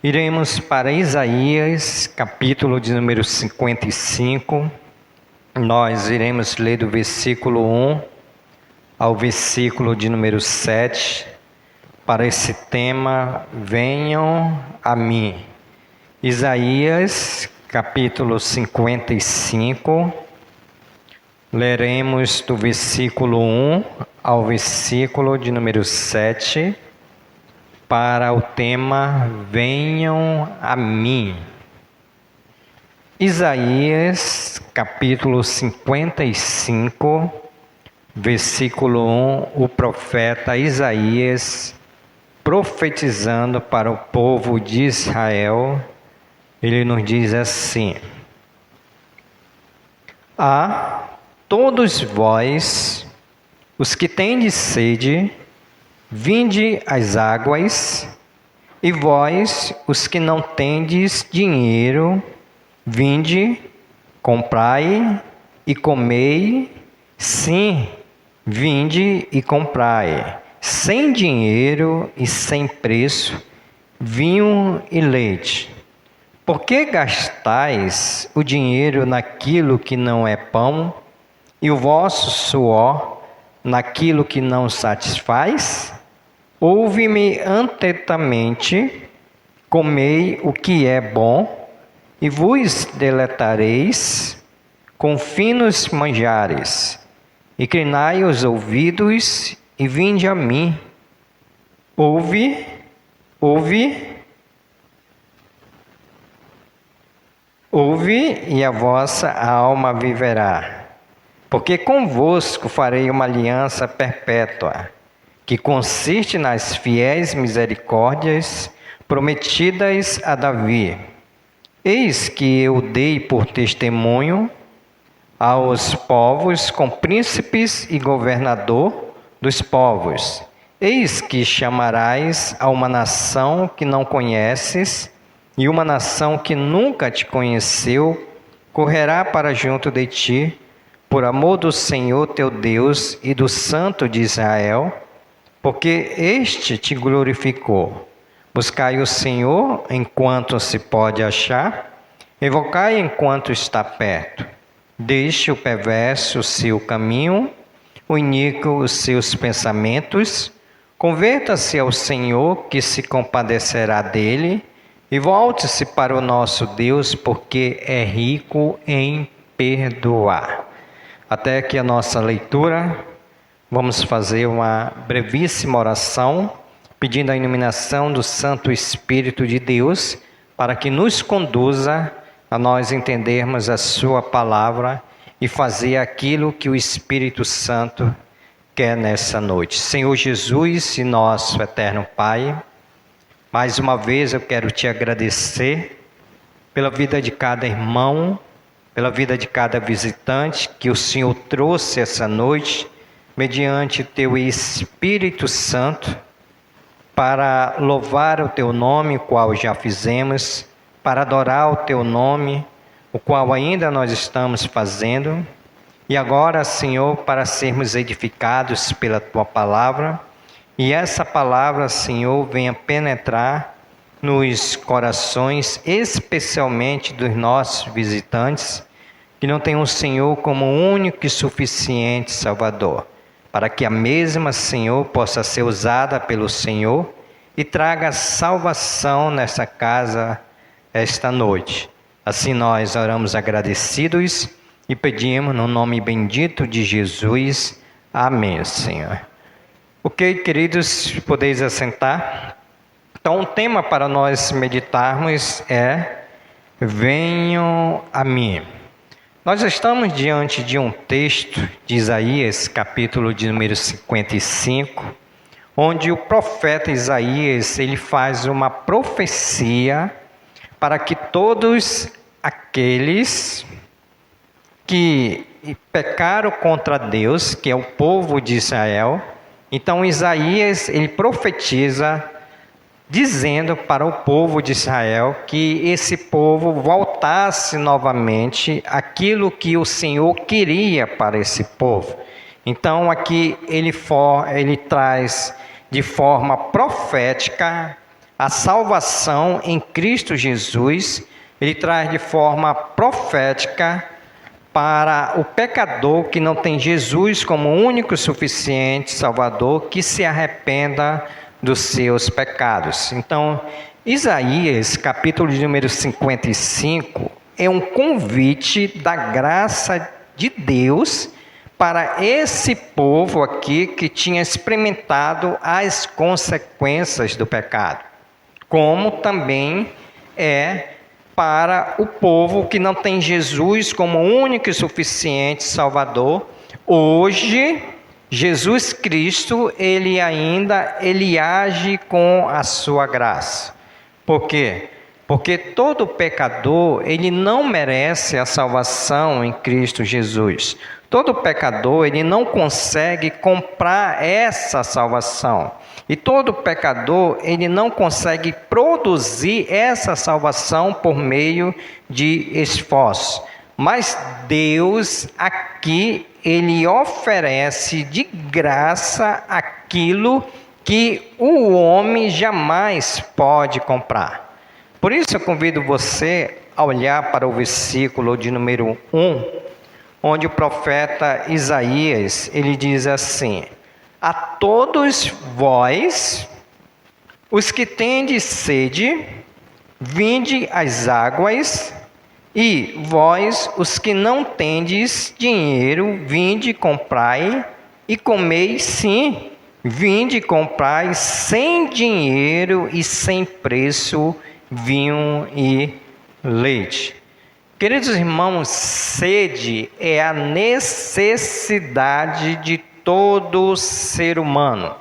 Iremos para Isaías, capítulo de número 55. Nós iremos ler do versículo 1 ao versículo de número 7, para esse tema, venham a mim. Isaías, capítulo 55, leremos do versículo 1 ao versículo de número 7, para o tema, venham a mim. Isaías, capítulo 55, versículo 1, o profeta Isaías, profetizando para o povo de Israel, ele nos diz assim: A todos vós, os que tendes sede, vinde às águas, e vós, os que não tendes dinheiro, vinde, comprai e comei, sim, vinde e comprai, sem dinheiro e sem preço, vinho e leite. Por que gastais o dinheiro naquilo que não é pão, e o vosso suor naquilo que não satisfaz? Ouve-me atentamente, comei o que é bom, e vos deletareis com finos manjares. Inclinai os ouvidos e vinde a mim. Ouve, e a vossa alma viverá. Porque convosco farei uma aliança perpétua, que consiste nas fiéis misericórdias prometidas a Davi. Eis que eu dei por testemunho aos povos com príncipes e governador dos povos. Eis que chamarás a uma nação que não conheces, e uma nação que nunca te conheceu, correrá para junto de ti, por amor do Senhor teu Deus e do Santo de Israel, porque este te glorificou. Buscai o Senhor enquanto se pode achar, invocai enquanto está perto. Deixe o perverso o seu caminho, o iníquo os seus pensamentos, converta-se ao Senhor, que se compadecerá dele, e volte-se para o nosso Deus, porque é rico em perdoar. Até aqui a nossa leitura. Vamos fazer uma brevíssima oração, pedindo a iluminação do Santo Espírito de Deus, para que nos conduza a nós entendermos a sua palavra e fazer aquilo que o Espírito Santo quer nessa noite. Senhor Jesus e nosso eterno Pai, mais uma vez eu quero te agradecer pela vida de cada irmão, pela vida de cada visitante que o Senhor trouxe essa noite, mediante teu Espírito Santo, para louvar o teu nome, o qual já fizemos, para adorar o teu nome, o qual ainda nós estamos fazendo, e agora, Senhor, para sermos edificados pela tua palavra, e essa palavra, Senhor, venha penetrar nos corações, especialmente dos nossos visitantes, que não tem o Senhor como único e suficiente Salvador, para que a mesma, Senhor, possa ser usada pelo Senhor e traga salvação nessa casa esta noite. Assim nós oramos agradecidos e pedimos no nome bendito de Jesus. Amém, Senhor. Ok, queridos, podeis assentar. Então, o tema para nós meditarmos é: venham a mim. Nós estamos diante de um texto de Isaías, capítulo de número 55, onde o profeta Isaías ele faz uma profecia para que todos aqueles que pecaram contra Deus, que é o povo de Israel, então Isaías ele profetiza dizendo para o povo de Israel que esse povo voltasse novamente àquilo que o Senhor queria para esse povo. Então aqui ele traz de forma profética a salvação em Cristo Jesus, ele traz de forma profética para o pecador que não tem Jesus como único e suficiente Salvador, que se arrependa dos seus pecados. Então, Isaías, capítulo de número 55, é um convite da graça de Deus para esse povo aqui que tinha experimentado as consequências do pecado, como também é para o povo que não tem Jesus como único e suficiente Salvador. Hoje, Jesus Cristo, ele age com a sua graça. Por quê? Porque todo pecador, ele não merece a salvação em Cristo Jesus. Todo pecador, ele não consegue comprar essa salvação. E todo pecador, ele não consegue produzir essa salvação por meio de esforço. Mas Deus aqui, ele oferece de graça aquilo que o homem jamais pode comprar. Por isso eu convido você a olhar para o versículo de número 1, onde o profeta Isaías, ele diz assim: a todos vós, os que tendes sede, vinde às águas, e vós, os que não tendes dinheiro, vinde comprai, e comei sim, vinde comprai sem dinheiro e sem preço vinho e leite. Queridos irmãos, sede é a necessidade de todo ser humano.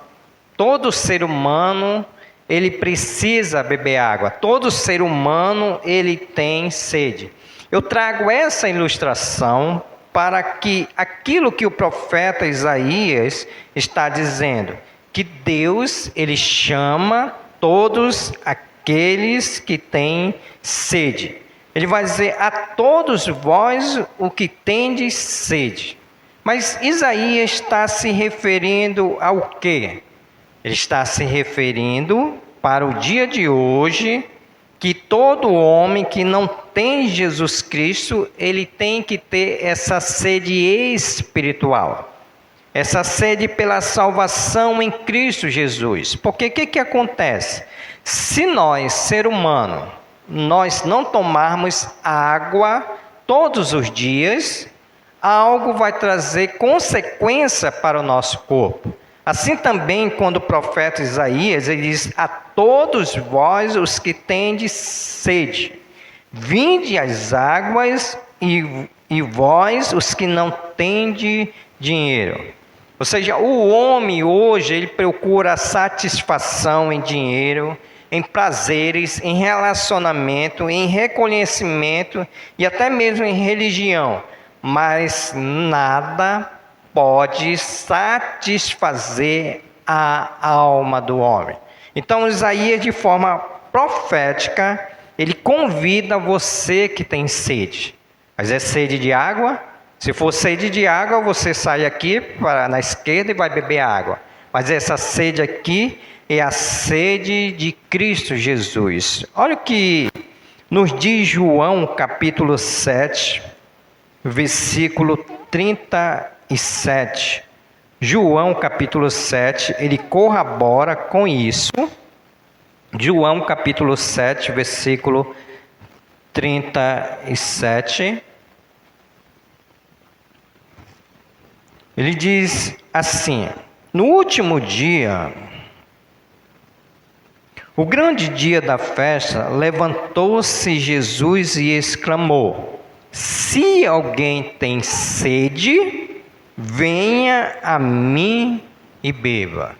Todo ser humano, ele precisa beber água. Todo ser humano, ele tem sede. Eu trago essa ilustração para que aquilo que o profeta Isaías está dizendo, que Deus, ele chama todos aqueles que têm sede. Ele vai dizer: a todos vós o que tendes sede. Mas Isaías está se referindo ao quê? Ele está se referindo para o dia de hoje, que todo homem que não tem Jesus Cristo, ele tem que ter essa sede espiritual. Essa sede pela salvação em Cristo Jesus. Porque o que acontece? Se nós, ser humano, nós não tomarmos água todos os dias, algo vai trazer consequência para o nosso corpo. Assim também, quando o profeta Isaías, ele diz: a todos vós os que tendes sede, vinde às águas, e vós os que não tendes dinheiro. Ou seja, o homem hoje, ele procura satisfação em dinheiro, em prazeres, em relacionamento, em reconhecimento e até mesmo em religião. Mas nada pode satisfazer a alma do homem. Então, Isaías, de forma profética, ele convida você que tem sede. Mas é sede de água? Se for sede de água, você sai aqui na esquerda e vai beber água. Mas essa sede aqui é a sede de Cristo Jesus. Olha o que nos diz João, capítulo 7, versículo 37. João, capítulo 7, ele corrobora com isso. João, capítulo 7, versículo 37. Ele diz assim: no último dia, o grande dia da festa, levantou-se Jesus e exclamou: se alguém tem sede, venha a mim e beba.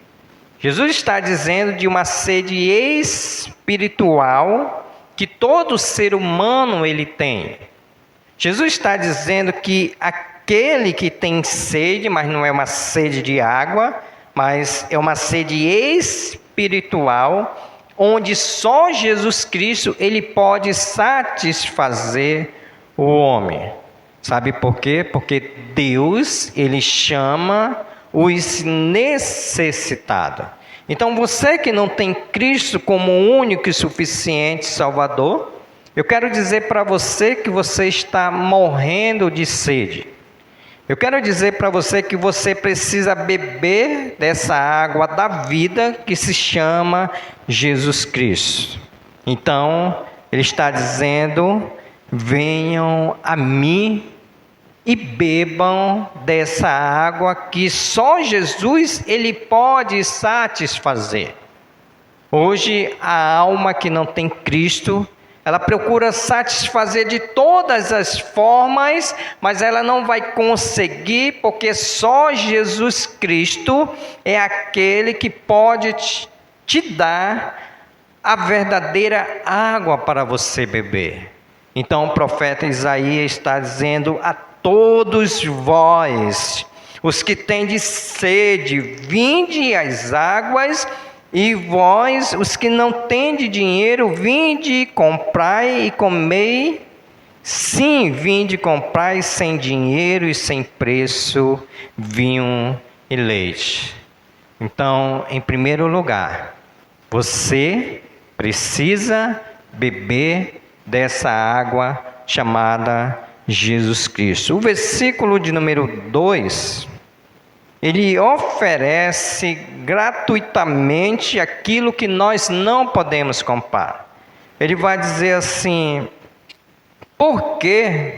Jesus está dizendo de uma sede espiritual que todo ser humano ele tem. Jesus está dizendo que aquele que tem sede, mas não é uma sede de água, mas é uma sede espiritual, onde só Jesus Cristo ele pode satisfazer o homem. Sabe por quê? Porque Deus, ele chama os necessitados. Então você que não tem Cristo como único e suficiente Salvador, eu quero dizer para você que você está morrendo de sede. Eu quero dizer para você que você precisa beber dessa água da vida que se chama Jesus Cristo. Então, ele está dizendo: venham a mim e bebam dessa água que só Jesus ele pode satisfazer. Hoje, a alma que não tem Cristo, ela procura satisfazer de todas as formas, mas ela não vai conseguir, porque só Jesus Cristo é aquele que pode te dar a verdadeira água para você beber. Então o profeta Isaías está dizendo a todos vós, os que tendes sede, vinde às águas. E vós, os que não tendes dinheiro, vinde, comprai e comei. Sim, vinde, comprai sem dinheiro e sem preço, vinho e leite. Então, em primeiro lugar, você precisa beber dessa água chamada Jesus Cristo. O versículo de número 2... ele oferece gratuitamente aquilo que nós não podemos comprar. Ele vai dizer assim: por que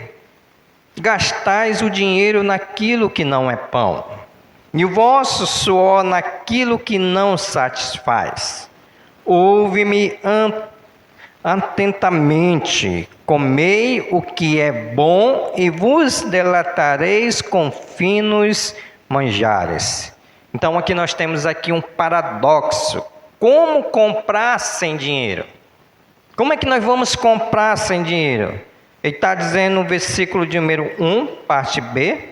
gastais o dinheiro naquilo que não é pão, e o vosso suor naquilo que não satisfaz? Ouve-me atentamente, comei o que é bom e vos delatareis com finos manjares. Então aqui nós temos aqui um paradoxo. Como comprar sem dinheiro? Como é que nós vamos comprar sem dinheiro? Ele está dizendo no versículo de número 1, parte B,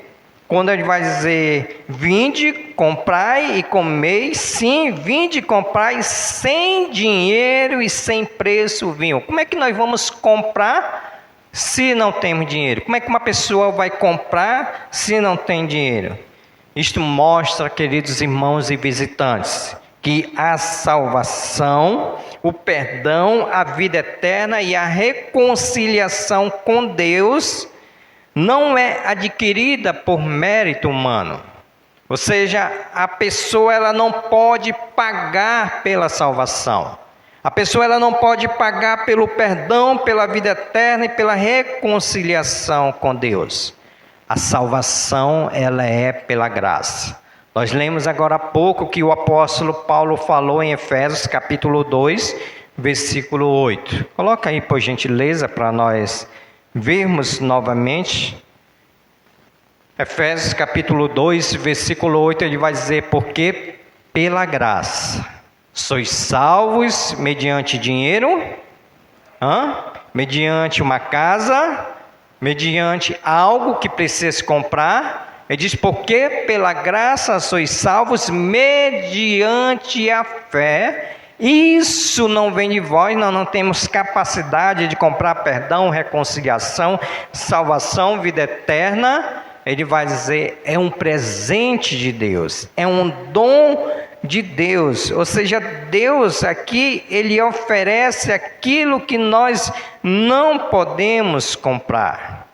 quando ele vai dizer: vinde, comprai e comei. Sim, vinde, comprai sem dinheiro e sem preço o vinho. Como é que nós vamos comprar se não temos dinheiro? Como é que uma pessoa vai comprar se não tem dinheiro? Isto mostra, queridos irmãos e visitantes, que a salvação, o perdão, a vida eterna e a reconciliação com Deus não é adquirida por mérito humano. Ou seja, a pessoa ela não pode pagar pela salvação. A pessoa ela não pode pagar pelo perdão, pela vida eterna e pela reconciliação com Deus. A salvação, ela é pela graça. Nós lemos agora há pouco que o apóstolo Paulo falou em Efésios capítulo 2, versículo 8. Coloca aí, por gentileza, para nós vermos novamente. Efésios capítulo 2, versículo 8, ele vai dizer: porque pela graça sois salvos mediante dinheiro, mediante uma casa, mediante algo que precisa se comprar. Ele diz: porque pela graça sois salvos mediante a fé. Isso não vem de vós, nós não temos capacidade de comprar perdão, reconciliação, salvação, vida eterna. Ele vai dizer: é um presente de Deus, é um dom de Deus. Ou seja, Deus aqui, ele oferece aquilo que nós não podemos comprar.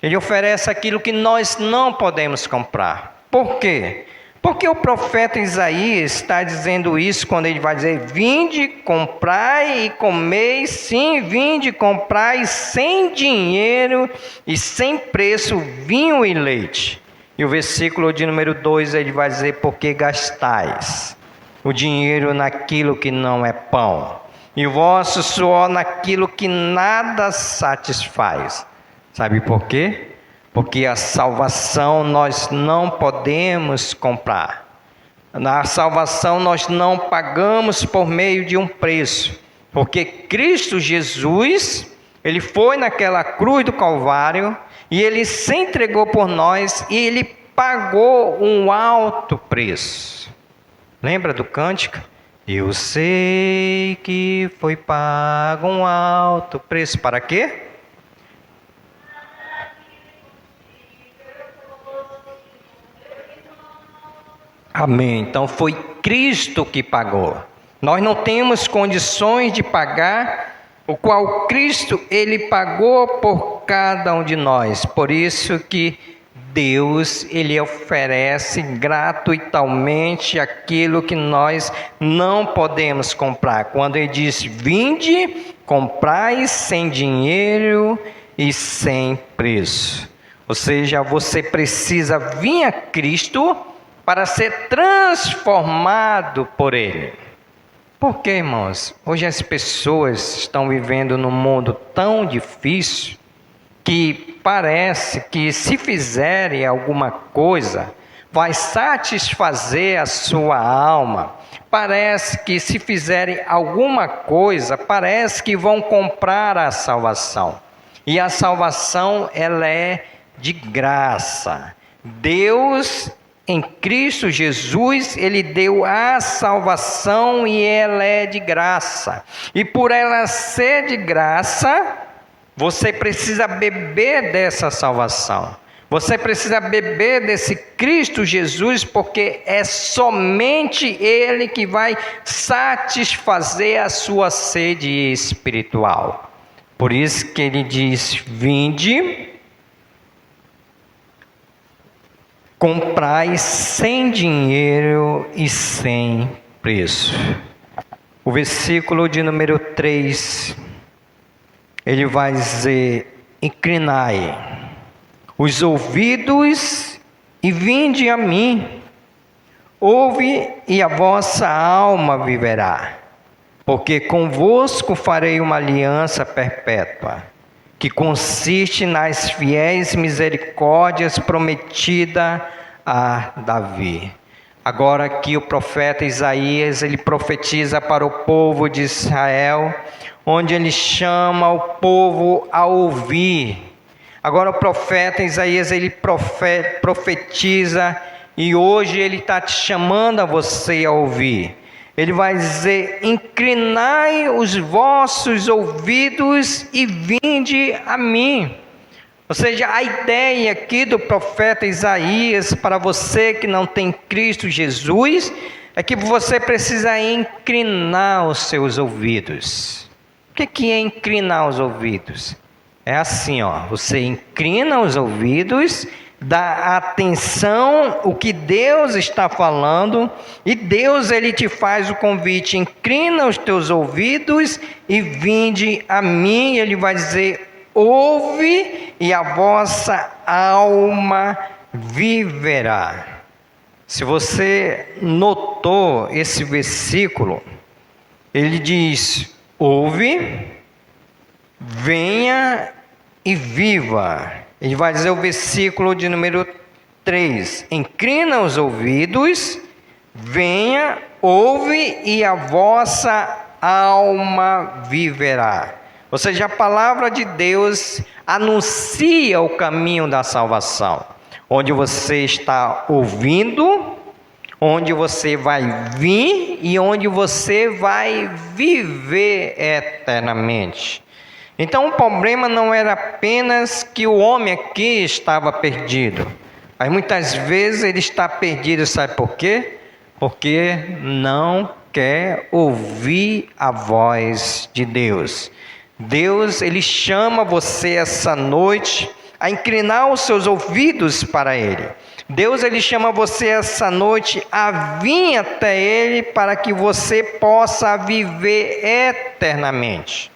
Ele oferece aquilo que nós não podemos comprar. Por quê? Porque o profeta Isaías está dizendo isso quando ele vai dizer: vinde, comprai e comei. Sim, vinde, comprai sem dinheiro e sem preço vinho e leite. E o versículo de número 2 ele vai dizer: porque gastais o dinheiro naquilo que não é pão, e o vosso suor naquilo que nada satisfaz. Sabe por quê? Porque a salvação nós não podemos comprar. Na salvação nós não pagamos por meio de um preço. Porque Cristo Jesus, ele foi naquela cruz do Calvário e ele se entregou por nós e ele pagou um alto preço. Lembra do cântico? Eu sei que foi pago um alto preço. Para quê? Amém. Então foi Cristo que pagou. Nós não temos condições de pagar o qual Cristo ele pagou por cada um de nós. Por isso que Deus ele oferece gratuitamente aquilo que nós não podemos comprar. Quando ele diz: vinde, comprai sem dinheiro e sem preço. Ou seja, você precisa vir a Cristo para ser transformado por Ele. Por quê, irmãos? Hoje as pessoas estão vivendo num mundo tão difícil que parece que se fizerem alguma coisa, vai satisfazer a sua alma. Parece que se fizerem alguma coisa, parece que vão comprar a salvação. E a salvação, ela é de graça. Deus, em Cristo Jesus, Ele deu a salvação e ela é de graça. E por ela ser de graça, você precisa beber dessa salvação. Você precisa beber desse Cristo Jesus, porque é somente Ele que vai satisfazer a sua sede espiritual. Por isso que Ele diz: vinde, comprai sem dinheiro e sem preço. O versículo de número 3, ele vai dizer: inclinai os ouvidos e vinde a mim, ouve e a vossa alma viverá, porque convosco farei uma aliança perpétua, que consiste nas fiéis misericórdias prometida a Davi. Agora aqui o profeta Isaías, ele profetiza para o povo de Israel, onde ele chama o povo a ouvir. Agora o profeta Isaías, ele profetiza, e hoje ele está te chamando a você a ouvir. Ele vai dizer: inclinai os vossos ouvidos e vinde a mim. Ou seja, a ideia aqui do profeta Isaías para você que não tem Cristo Jesus é que você precisa inclinar os seus ouvidos. O que é inclinar os ouvidos? É assim, você inclina os ouvidos, dá atenção ao que Deus está falando, e Deus ele te faz o convite: inclina os teus ouvidos e vinde a mim. Ele vai dizer: ouve e a vossa alma viverá. Se você notou esse versículo, ele diz: ouve, venha e viva. Ele vai dizer o versículo de número 3: inclina os ouvidos, venha, ouve e a vossa alma viverá. Ou seja, a palavra de Deus anuncia o caminho da salvação, onde você está ouvindo, onde você vai vir e onde você vai viver eternamente. Então o problema não era apenas que o homem aqui estava perdido, mas muitas vezes ele está perdido, sabe por quê? Porque não quer ouvir a voz de Deus. Deus, ele chama você essa noite a inclinar os seus ouvidos para Ele. Deus, ele chama você essa noite a vir até Ele para que você possa viver eternamente.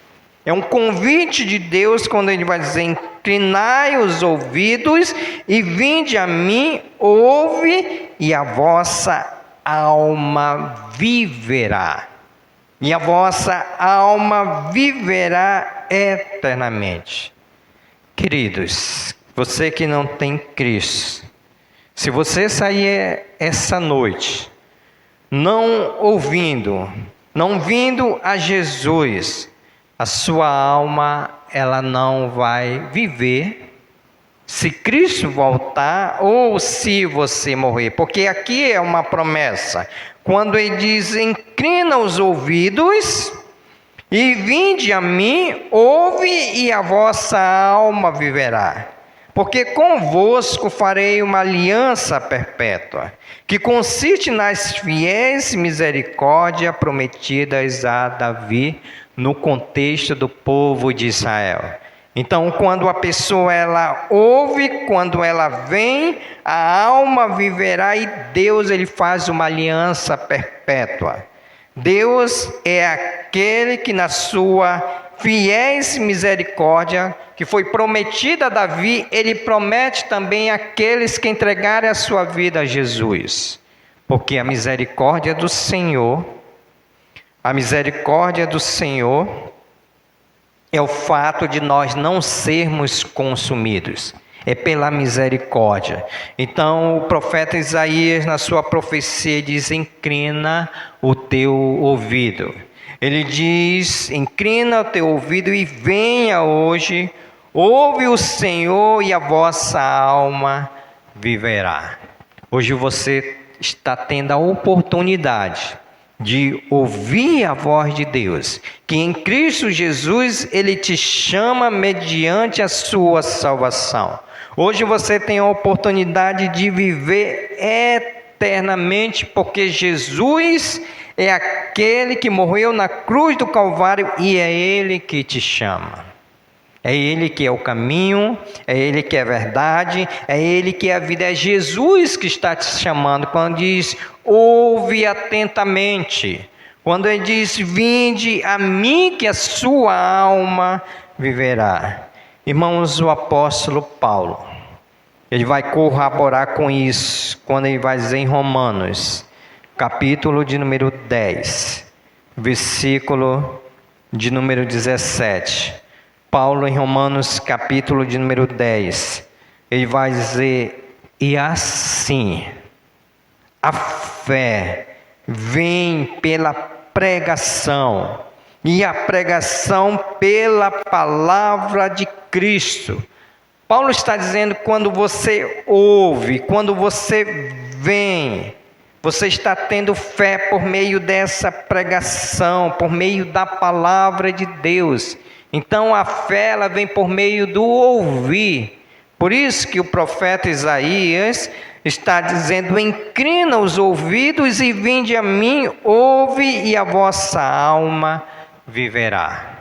É um convite de Deus quando Ele vai dizer: inclinai os ouvidos e vinde a mim, ouve e a vossa alma viverá. E a vossa alma viverá eternamente. Queridos, você que não tem Cristo, se você sair essa noite, não ouvindo, não vindo a Jesus, a sua alma, ela não vai viver se Cristo voltar ou se você morrer. Porque aqui é uma promessa. Quando ele diz: inclina os ouvidos e vinde a mim, ouve e a vossa alma viverá. porque convosco farei uma aliança perpétua, que consiste nas fiéis misericórdias prometidas a Davi no contexto do povo de Israel. Então, quando a pessoa ela ouve, quando ela vem, a alma viverá e Deus ele faz uma aliança perpétua. Deus é aquele que na sua fiéis misericórdia, que foi prometida a Davi, ele promete também àqueles que entregarem a sua vida a Jesus. Porque a misericórdia do Senhor é o fato de nós não sermos consumidos. É pela misericórdia. Então o profeta Isaías, na sua profecia, diz: inclina o teu ouvido. Ele diz: inclina o teu ouvido e venha hoje, ouve o Senhor e a vossa alma viverá. Hoje você está tendo a oportunidade de ouvir a voz de Deus, que em Cristo Jesus Ele te chama mediante a sua salvação. Hoje você tem a oportunidade de viver eternamente, porque Jesus é aquele que morreu na cruz do Calvário e é Ele que te chama. É Ele que é o caminho, é Ele que é a verdade, é Ele que é a vida. É Jesus que está te chamando quando diz: ouve atentamente. Quando Ele diz: vinde a mim que a sua alma viverá. Irmãos, o apóstolo Paulo, ele vai corroborar com isso, quando ele vai dizer em Romanos, capítulo de número 10, versículo de número 17. Paulo, em Romanos, capítulo de número 10, ele vai dizer: e assim, a fé vem pela pregação, e a pregação pela palavra de Cristo. Paulo está dizendo: quando você ouve, quando você vem, você está tendo fé por meio dessa pregação, por meio da palavra de Deus. Então a fé ela vem por meio do ouvir. Por isso que o profeta Isaías está dizendo: inclina os ouvidos e vinde a mim, ouve e a vossa alma viverá.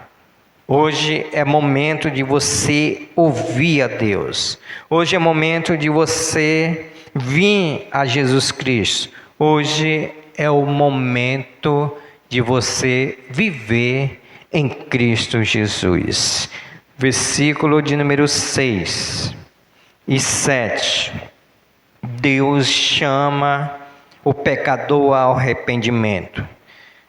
Hoje é momento de você ouvir a Deus. Hoje é momento de você vir a Jesus Cristo. Hoje é o momento de você viver em Cristo Jesus. Versículo de número 6 e 7. Deus chama o pecador ao arrependimento.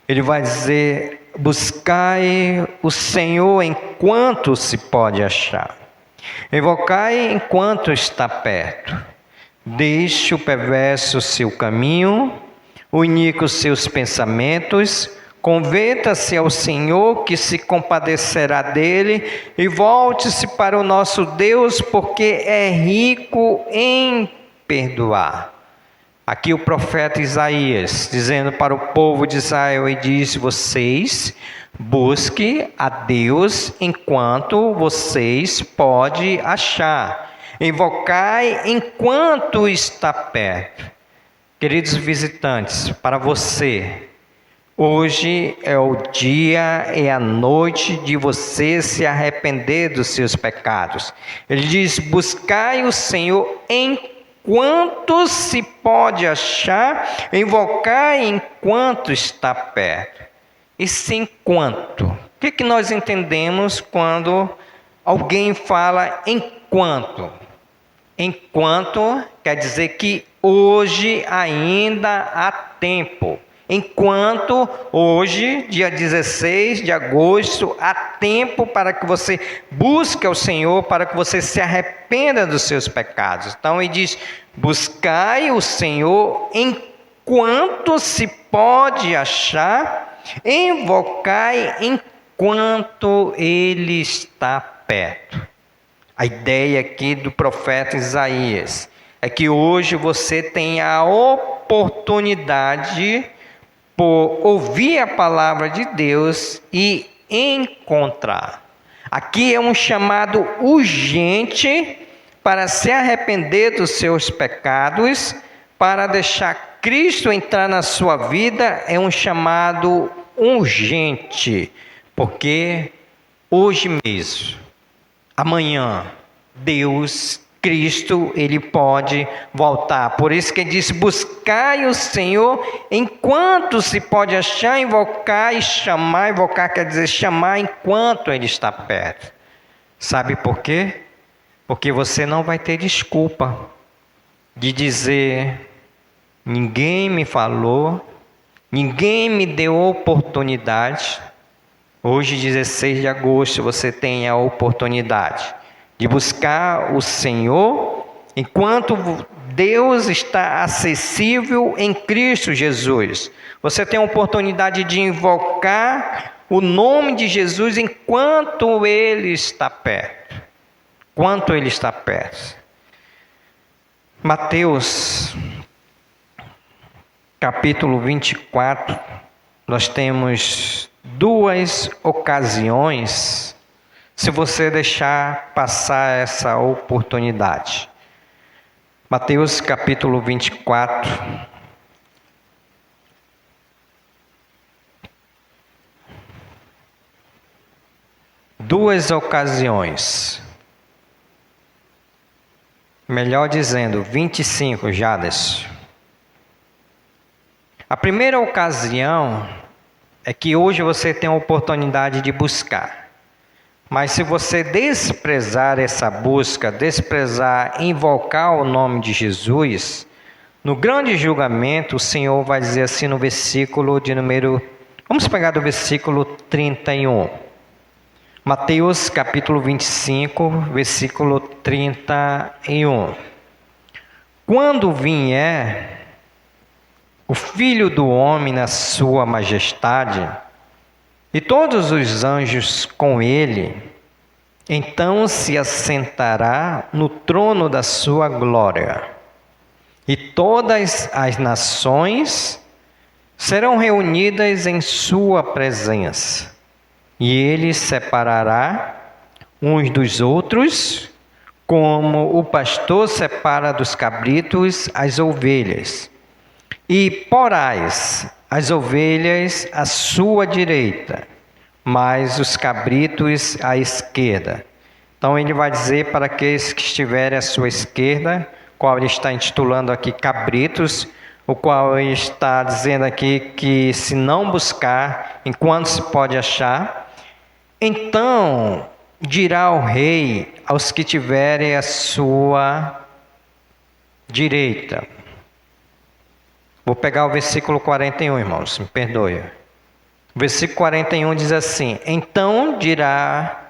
Ele vai dizer: buscai o Senhor enquanto se pode achar. Invocai enquanto está perto. Deixe o perverso seu caminho, o iníquo seus pensamentos. Converta-se ao Senhor, que se compadecerá dele, e volte-se para o nosso Deus, porque é rico em perdoar. Aqui o profeta Isaías, dizendo para o povo de Israel, e diz: vocês busquem a Deus enquanto vocês podem achar. Invocai enquanto está perto. Queridos visitantes, para você, hoje é o dia, é a noite de você se arrepender dos seus pecados. Ele diz: buscai o Senhor enquanto se pode achar, invocai enquanto está perto. Esse enquanto, o que nós entendemos quando alguém fala enquanto? Enquanto quer dizer que hoje ainda há tempo. Enquanto hoje, dia 16 de agosto, há tempo para que você busque ao Senhor, para que você se arrependa dos seus pecados. Então ele diz: buscai o Senhor enquanto se pode achar, invocai enquanto Ele está perto. A ideia aqui do profeta Isaías é que hoje você tem a oportunidade por ouvir a palavra de Deus e encontrar. Aqui é um chamado urgente para se arrepender dos seus pecados, para deixar Cristo entrar na sua vida, é um chamado urgente, porque hoje mesmo, amanhã, Deus, Cristo, Ele pode voltar. Por isso que ele diz, buscai o Senhor enquanto se pode achar, invocar e chamar. Invocar quer dizer chamar enquanto Ele está perto. Sabe por quê? Porque você não vai ter desculpa de dizer, ninguém me falou, ninguém me deu oportunidade. Hoje, 16 de agosto, você tem a oportunidade de buscar o Senhor enquanto Deus está acessível em Cristo Jesus. Você tem a oportunidade de invocar o nome de Jesus enquanto Ele está perto. Enquanto Ele está perto. Mateus, capítulo 24, nós temos duas ocasiões, se você deixar passar essa oportunidade. Mateus capítulo 24. Duas ocasiões. Melhor dizendo, 25, Jades. A primeira ocasião é que hoje você tem a oportunidade de buscar. Mas se você desprezar essa busca, desprezar, invocar o nome de Jesus, no grande julgamento o Senhor vai dizer assim no versículo de número... Vamos pegar do versículo 31. Mateus capítulo 25, versículo 31. Quando vier o Filho do Homem na sua majestade, e todos os anjos com ele, então se assentará no trono da sua glória, e todas as nações serão reunidas em sua presença, e ele separará uns dos outros, como o pastor separa dos cabritos as ovelhas, e porás as ovelhas à sua direita, mas os cabritos à esquerda. Então ele vai dizer para aqueles que estiverem à sua esquerda, qual ele está intitulando aqui cabritos, o qual ele está dizendo aqui que se não buscar, enquanto se pode achar, então dirá o rei aos que tiverem à sua direita. Vou pegar o versículo 41, irmãos, me perdoe. O versículo 41 diz assim: então dirá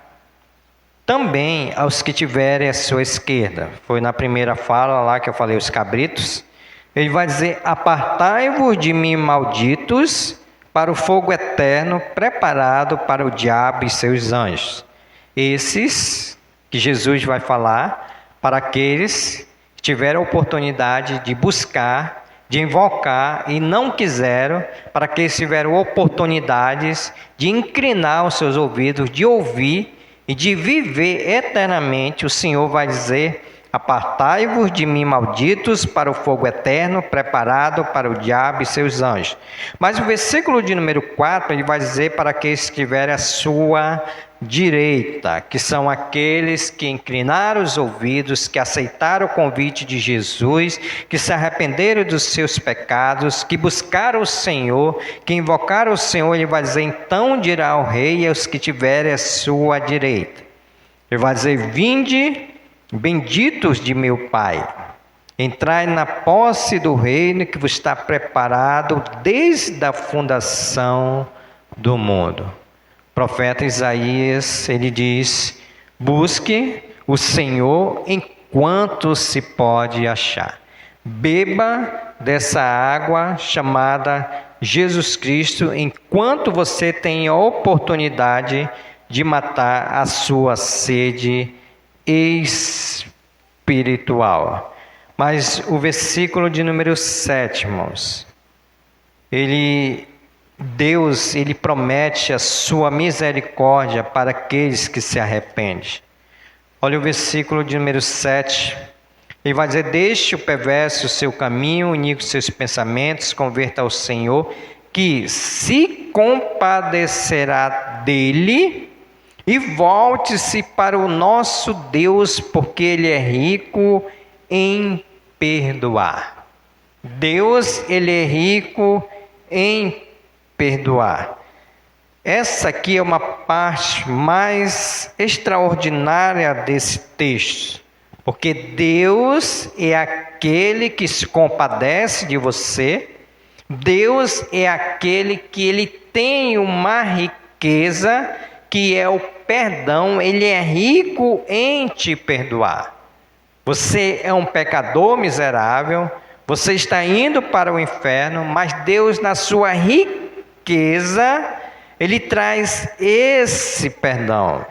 também aos que tiverem à sua esquerda. Foi na primeira fala lá que eu falei os cabritos. Ele vai dizer: apartai-vos de mim, malditos, para o fogo eterno, preparado para o diabo e seus anjos. Esses que Jesus vai falar para aqueles que tiveram a oportunidade de buscar, de invocar e não quiseram, para aqueles que tiveram oportunidades de inclinar os seus ouvidos, de ouvir e de viver eternamente. O Senhor vai dizer: apartai-vos de mim, malditos, para o fogo eterno, preparado para o diabo e seus anjos. Mas o versículo de número 4, ele vai dizer para aqueles que estiverem à sua direita, que são aqueles que inclinaram os ouvidos, que aceitaram o convite de Jesus, que se arrependeram dos seus pecados, que buscaram o Senhor, que invocaram o Senhor. Ele vai dizer: então dirá o rei aos que tiverem à sua direita. Ele vai dizer: vinde, benditos de meu Pai, entrai na posse do reino que vos está preparado desde a fundação do mundo. O profeta Isaías, ele diz: busque o Senhor enquanto se pode achar. Beba dessa água chamada Jesus Cristo enquanto você tem a oportunidade de matar a sua sede espiritual. Mas o versículo de número 7, irmãos, Deus, ele promete a sua misericórdia para aqueles que se arrependem. Olha o versículo de número 7. Ele vai dizer: deixe o perverso o seu caminho, unique os seus pensamentos, converta ao Senhor, que se compadecerá dele, e volte-se para o nosso Deus, porque Ele é rico em perdoar. Deus, Ele é rico em perdoar. Essa aqui é uma parte mais extraordinária desse texto, porque Deus é aquele que se compadece de você. Deus é aquele que Ele tem uma riqueza, que é o perdão. Ele é rico em te perdoar. Você é um pecador miserável, você está indo para o inferno, mas Deus, na sua riqueza, Ele traz esse perdão.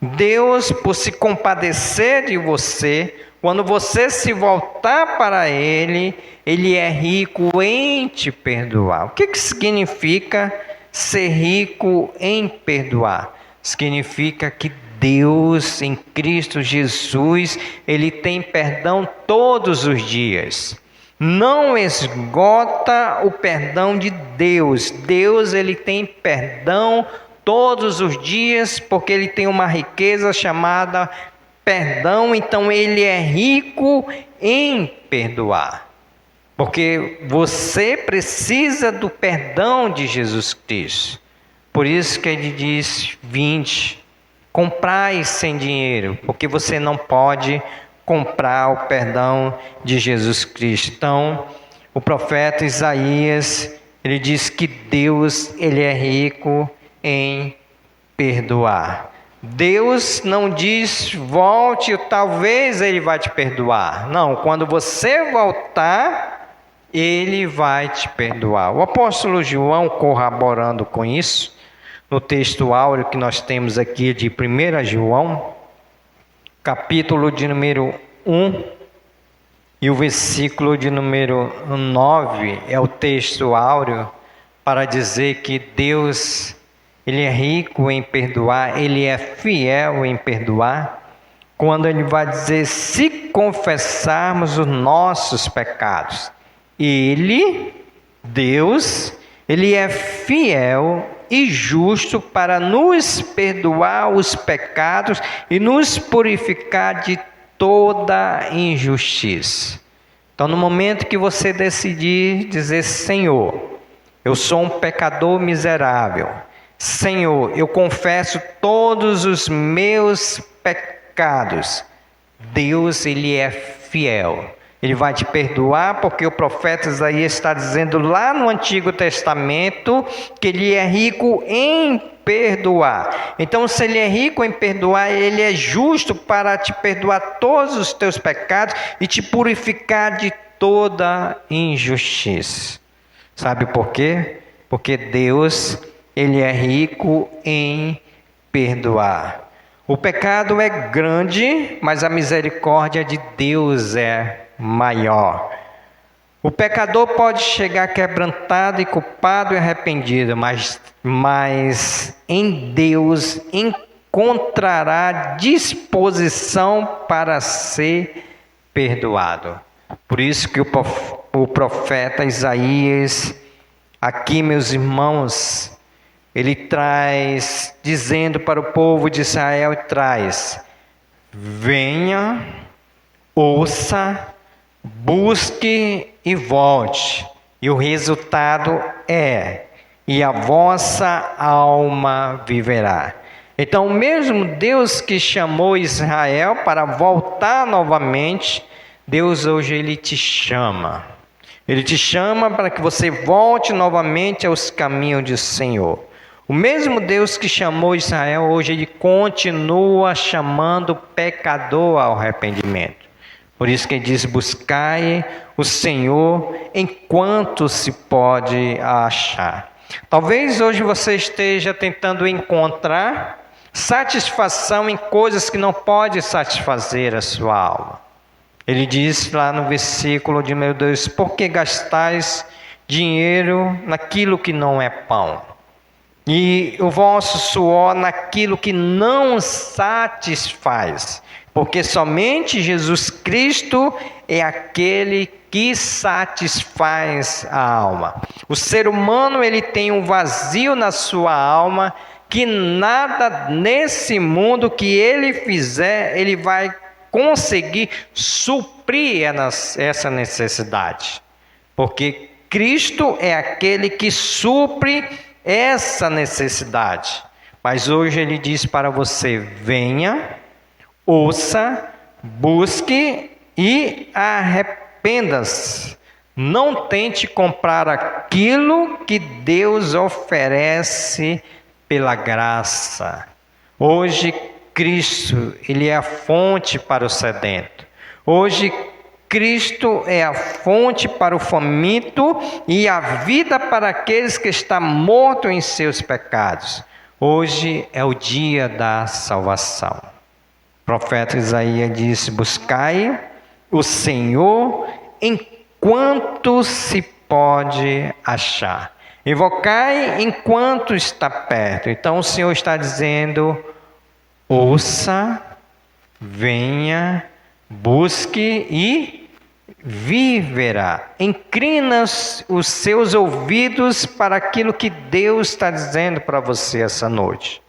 Deus, por se compadecer de você, quando você se voltar para Ele, Ele é rico em te perdoar. O que significa ser rico em perdoar? Significa que Deus, em Cristo Jesus, Ele tem perdão todos os dias. Não esgota o perdão de Deus. Deus, Ele tem perdão todos os dias, porque Ele tem uma riqueza chamada perdão. Então Ele é rico em perdoar, porque você precisa do perdão de Jesus Cristo. Por isso que Ele diz: vinde, comprai sem dinheiro, porque você não pode comprar o perdão de Jesus Cristo. Então, o profeta Isaías, ele diz que Deus, Ele é rico em perdoar. Deus não diz: volte, talvez Ele vai te perdoar. Não, quando você voltar, Ele vai te perdoar. O apóstolo João, corroborando com isso, no texto áureo que nós temos aqui de 1 João, capítulo de número 1 e o versículo de número 9, é o texto áureo para dizer que Deus, Ele é rico em perdoar, Ele é fiel em perdoar, quando Ele vai dizer: se confessarmos os nossos pecados, Ele, Deus, Ele é fiel e justo para nos perdoar os pecados e nos purificar de toda injustiça. Então, no momento que você decidir dizer: Senhor, eu sou um pecador miserável, Senhor, eu confesso todos os meus pecados, Deus, Ele é fiel. Ele vai te perdoar, porque o profeta Isaías está dizendo lá no Antigo Testamento que Ele é rico em perdoar. Então, se Ele é rico em perdoar, Ele é justo para te perdoar todos os teus pecados e te purificar de toda injustiça. Sabe por quê? Porque Deus, Ele é rico em perdoar. O pecado é grande, mas a misericórdia de Deus é maior. O pecador pode chegar quebrantado e culpado e arrependido, mas em Deus encontrará disposição para ser perdoado. Por isso que o profeta Isaías, aqui, meus irmãos, ele traz, dizendo para o povo de Israel, venha, ouça, busque e volte, e o resultado e a vossa alma viverá. Então, o mesmo Deus que chamou Israel para voltar novamente, Deus hoje Ele te chama. Ele te chama para que você volte novamente aos caminhos do Senhor. O mesmo Deus que chamou Israel, hoje Ele continua chamando o pecador ao arrependimento. Por isso que Ele diz: buscai o Senhor enquanto se pode achar. Talvez hoje você esteja tentando encontrar satisfação em coisas que não pode satisfazer a sua alma. Ele diz lá no versículo de número 2: por que gastais dinheiro naquilo que não é pão? e o vosso suor naquilo que não satisfaz, porque somente Jesus Cristo é aquele que satisfaz a alma. O ser humano, ele tem um vazio na sua alma, que nada nesse mundo que ele fizer, ele vai conseguir suprir essa necessidade, porque Cristo é aquele que supre essa necessidade. Mas hoje ele diz para você: venha, ouça, busque e arrependa-se. Não tente comprar aquilo que Deus oferece pela graça. Hoje Cristo, ele é a fonte para o sedento. Hoje Cristo é a fonte para o faminto e a vida para aqueles que estão mortos em seus pecados. Hoje é o dia da salvação. O profeta Isaías disse: buscai o Senhor enquanto se pode achar. Invocai enquanto está perto. Então o Senhor está dizendo: ouça, venha, busque e viverá. Inclina os seus ouvidos para aquilo que Deus está dizendo para você essa noite.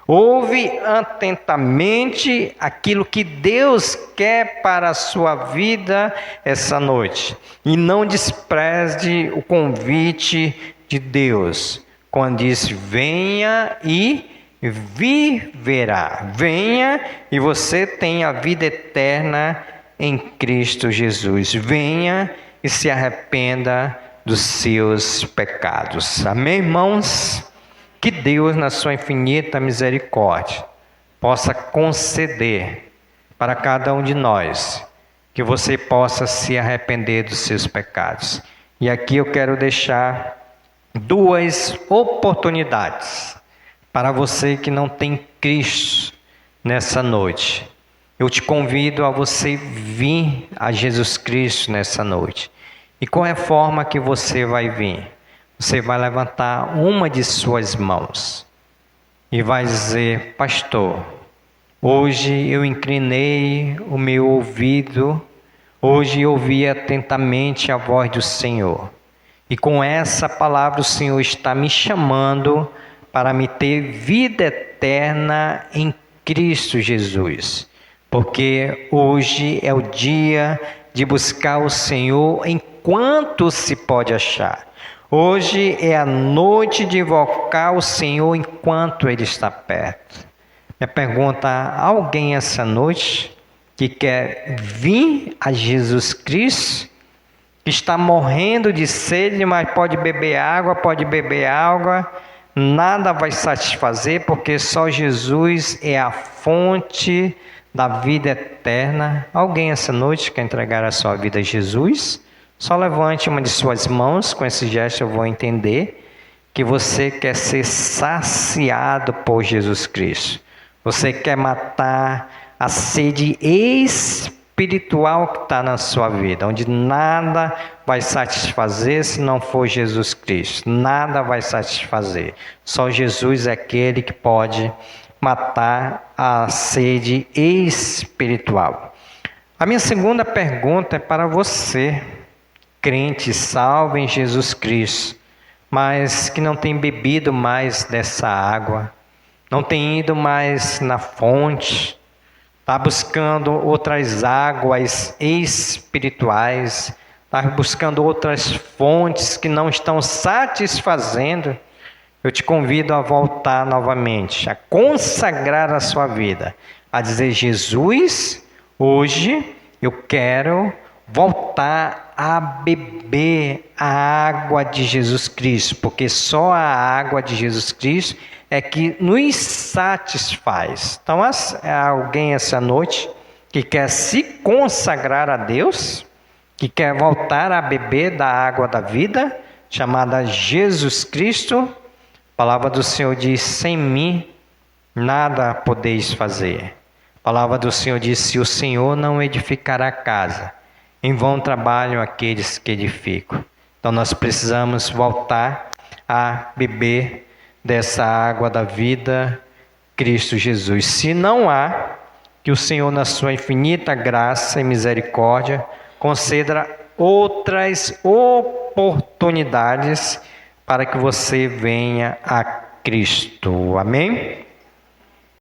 Ouve atentamente aquilo que Deus quer para a sua vida essa noite. E não despreze o convite de Deus, quando diz: venha e viverá. Venha e você tem a vida eterna em Cristo Jesus. Venha e se arrependa dos seus pecados. Amém, irmãos? Que Deus, na sua infinita misericórdia, possa conceder para cada um de nós que você possa se arrepender dos seus pecados. E aqui eu quero deixar duas oportunidades para você que não tem Cristo nessa noite. Eu te convido a você vir a Jesus Cristo nessa noite. E qual é a forma que você vai vir? Você vai levantar uma de suas mãos e vai dizer: pastor, hoje eu inclinei o meu ouvido, hoje eu ouvi atentamente a voz do Senhor. E com essa palavra o Senhor está me chamando para me ter vida eterna em Cristo Jesus. Porque hoje é o dia de buscar o Senhor enquanto se pode achar. Hoje é a noite de invocar o Senhor enquanto Ele está perto. Minha pergunta: há alguém essa noite que quer vir a Jesus Cristo, que está morrendo de sede, mas pode beber água, nada vai satisfazer, porque só Jesus é a fonte da vida eterna? Alguém essa noite quer entregar a sua vida a Jesus? Só levante uma de suas mãos. Com esse gesto eu vou entender que você quer ser saciado por Jesus Cristo. Você quer matar a sede espiritual que está na sua vida, onde nada vai satisfazer se não for Jesus Cristo. Nada vai satisfazer. Só Jesus é aquele que pode matar a sede espiritual. A minha segunda pergunta é para você, crente salvo em Jesus Cristo, mas que não tem bebido mais dessa água, não tem ido mais na fonte, está buscando outras águas espirituais, está buscando outras fontes que não estão satisfazendo. Eu te convido a voltar novamente, a consagrar a sua vida, a dizer: Jesus, hoje eu quero voltar a beber a água de Jesus Cristo, porque só a água de Jesus Cristo é que nos satisfaz. Então, há alguém essa noite que quer se consagrar a Deus, que quer voltar a beber da água da vida, chamada Jesus Cristo? A palavra do Senhor diz: sem mim nada podeis fazer. A palavra do Senhor diz: se o Senhor não edificar a casa, em vão trabalham aqueles que edificam. Então nós precisamos voltar a beber dessa água da vida, Cristo Jesus. Se não há, que o Senhor, na sua infinita graça e misericórdia, conceda outras oportunidades para que você venha a Cristo. Amém?